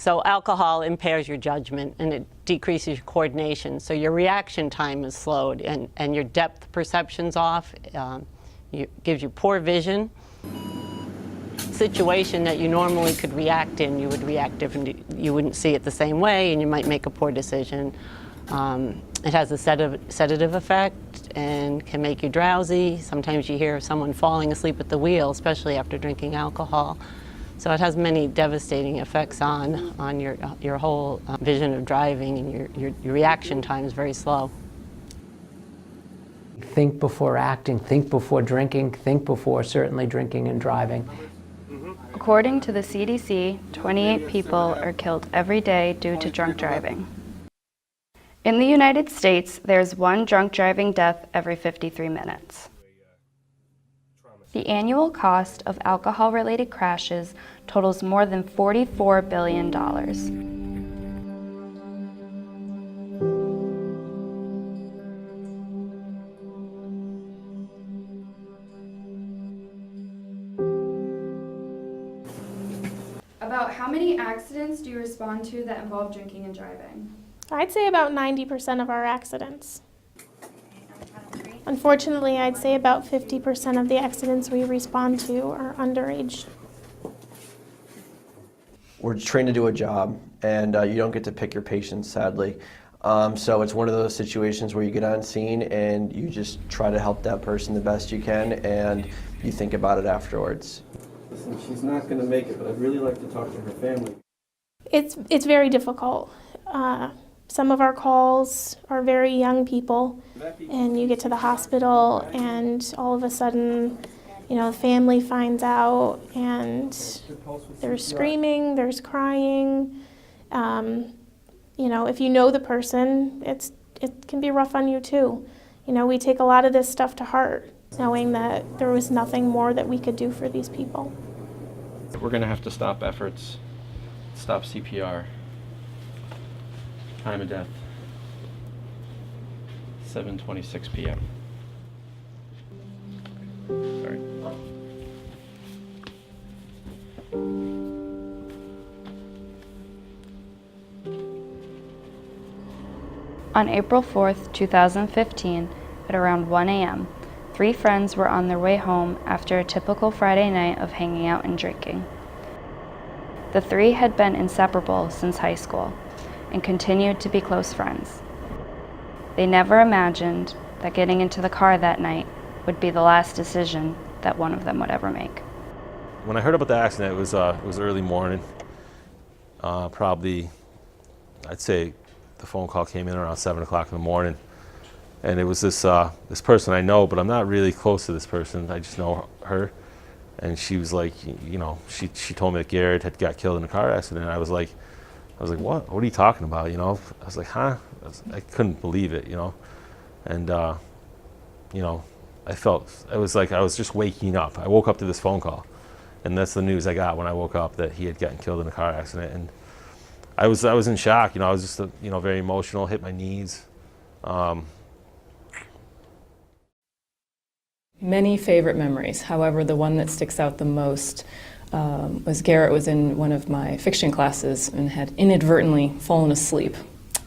So alcohol impairs your judgment and it decreases your coordination. So your reaction time is slowed and your depth perception's off. Gives you poor vision. Situation that you normally could react in, you would react differently. You wouldn't see it the same way and you might make a poor decision. It has a sedative effect and can make you drowsy. Sometimes you hear someone falling asleep at the wheel, especially after drinking alcohol. So it has many devastating effects on your whole vision of driving, and your reaction time is very slow. Think before acting, think before drinking, think before certainly drinking and driving. According to the CDC, 28 people are killed every day due to drunk driving. In the United States, there's one drunk driving death every 53 minutes. The annual cost of alcohol-related crashes totals more than $44 billion. About how many accidents do you respond to that involve drinking and driving? I'd say about 90% of our accidents. Unfortunately, I'd say about 50% of the accidents we respond to are underage. We're trained to do a job, and you don't get to pick your patients, sadly. So it's one of those situations where you get on scene and you just try to help that person the best you can, and you think about it afterwards. Listen, she's not going to make it, but I'd really like to talk to her family. It's very difficult. Some of our calls are very young people, and you get to the hospital and all of a sudden, the family finds out and there's screaming, there's crying. If you know the person, it can be rough on you too. We take a lot of this stuff to heart, knowing that there was nothing more that we could do for these people. We're going to have to stop efforts, stop CPR. Time of death, 7:26 p.m. Sorry. On April 4th, 2015, at around 1 a.m., 3 friends were on their way home after a typical Friday night of hanging out and drinking. The 3 had been inseparable since high school and continued to be close friends. They never imagined that getting into the car that night would be the last decision that one of them would ever make. When I heard about the accident, it was early morning. Probably, I'd say the phone call came in around 7 o'clock in the morning. And it was this person I know, but I'm not really close to this person. I just know her. And she was like, she told me that Garrett had got killed in a car accident. I was like, what? What are you talking about? I was like, huh? I couldn't believe it, And, I felt, it was like I was just waking up. I woke up to this phone call. And that's the news I got when I woke up, that he had gotten killed in a car accident. And I was in shock. I was just, very emotional, hit my knees. Many favorite memories. However, the one that sticks out the most was Garrett was in one of my fiction classes and had inadvertently fallen asleep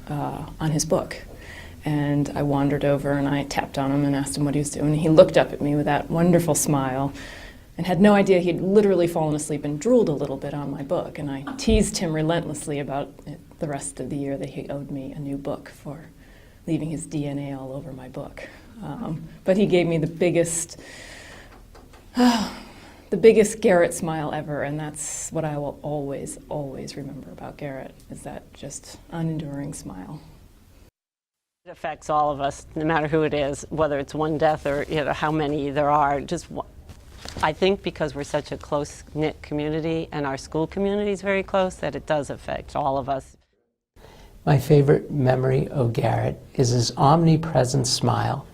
on his book. And I wandered over and I tapped on him and asked him what he was doing. He looked up at me with that wonderful smile and had no idea he'd literally fallen asleep and drooled a little bit on my book. And I teased him relentlessly about the rest of the year that he owed me a new book for leaving his DNA all over my book. But he gave me the biggest Garrett smile ever, and that's what I will always, always remember about Garrett, is that just unenduring smile. It affects all of us, no matter who it is, whether it's one death or how many there are. I think because we're such a close-knit community and our school community is very close, that it does affect all of us. My favorite memory of Garrett is his omnipresent smile,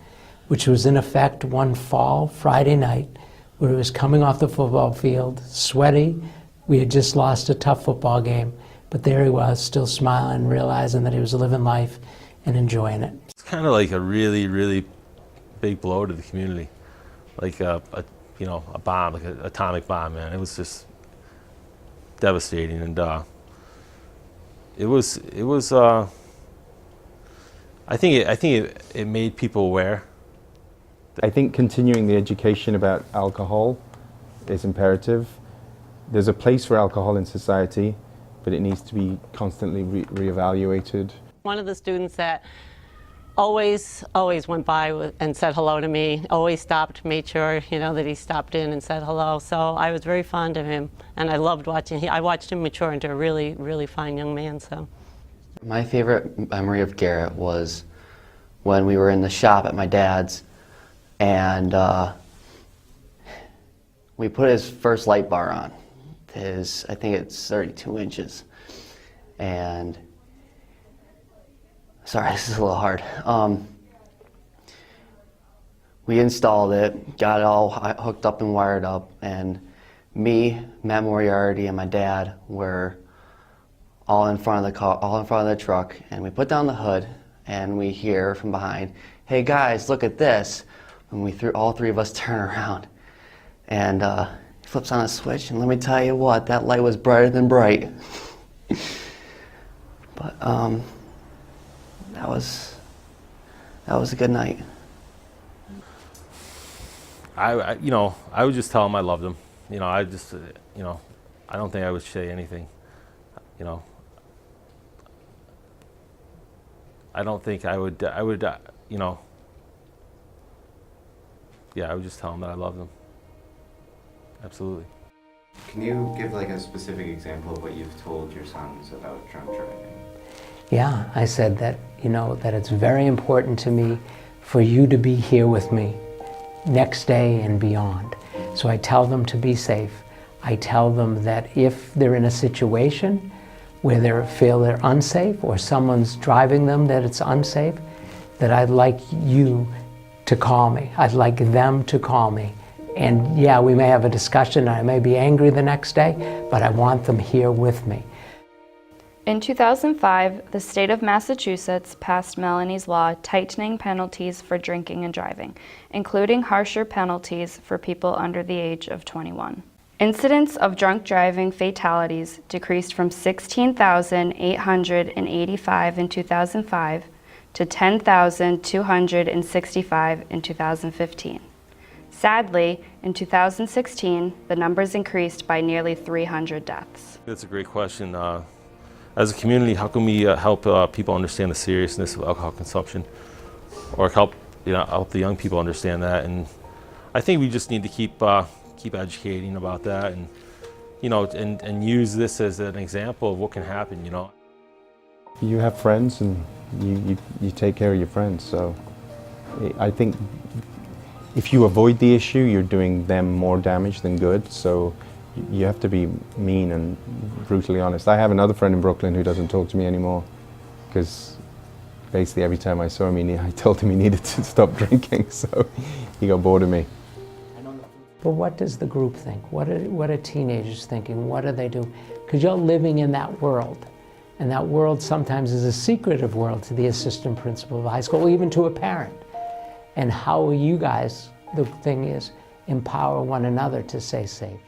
which was in effect one fall Friday night where he was coming off the football field, sweaty. We had just lost a tough football game, but there he was, still smiling, realizing that he was living life and enjoying it. It's kind of like a really, really big blow to the community, like a bomb, like an atomic bomb, man. It was just devastating, and it was. I think it made people aware. I think continuing the education about alcohol is imperative. There's a place for alcohol in society, but it needs to be constantly reevaluated. One of the students that always went by and said hello to me, always stopped, made sure, that he stopped in and said hello. So I was very fond of him, and I loved watching. I watched him mature into a really, really fine young man. So, my favorite memory of Garrett was when we were in the shop at my dad's, and we put his first light bar on. I think it's 32 inches, and sorry, this is a little hard. We installed it, got it all hooked up and wired up, and me, Matt Moriarty, and my dad were all in front of the car, all in front of the truck, and we put down the hood, and we hear from behind, "Hey guys, look at this!" And all three of us turn around, and he flips on a switch, and let me tell you what, that light was brighter than bright. But that was a good night. I would just tell him I loved him. I don't think I would say anything. I don't think I would, I would just tell him that I loved him. Absolutely. Can you give like a specific example of what you've told your sons about drunk driving? Yeah, I said that, that it's very important to me for you to be here with me next day and beyond. So I tell them to be safe. I tell them that if they're in a situation where they feel they're unsafe or someone's driving them that it's unsafe, that I'd like you to call me. I'd like them to call me. And yeah, we may have a discussion, I may be angry the next day, but I want them here with me. In 2005, the state of Massachusetts passed Melanie's law tightening penalties for drinking and driving, including harsher penalties for people under the age of 21. Incidents of drunk driving fatalities decreased from 16,885 in 2005 to 10,265 in 2015. Sadly, in 2016, the numbers increased by nearly 300 deaths. That's a great question. As a community, how can we help people understand the seriousness of alcohol consumption, or help the young people understand that? And I think we just need to keep educating about that, and and use this as an example of what can happen. You have friends, and you take care of your friends. So I think if you avoid the issue, you're doing them more damage than good. So you have to be mean and brutally honest. I have another friend in Brooklyn who doesn't talk to me anymore because basically every time I saw him, I told him he needed to stop drinking, so he got bored of me. But what does the group think? What are teenagers thinking? What do they do? Because you're living in that world. And that world sometimes is a secretive world to the assistant principal of a high school, or even to a parent. And how will you guys, the thing is, empower one another to stay safe?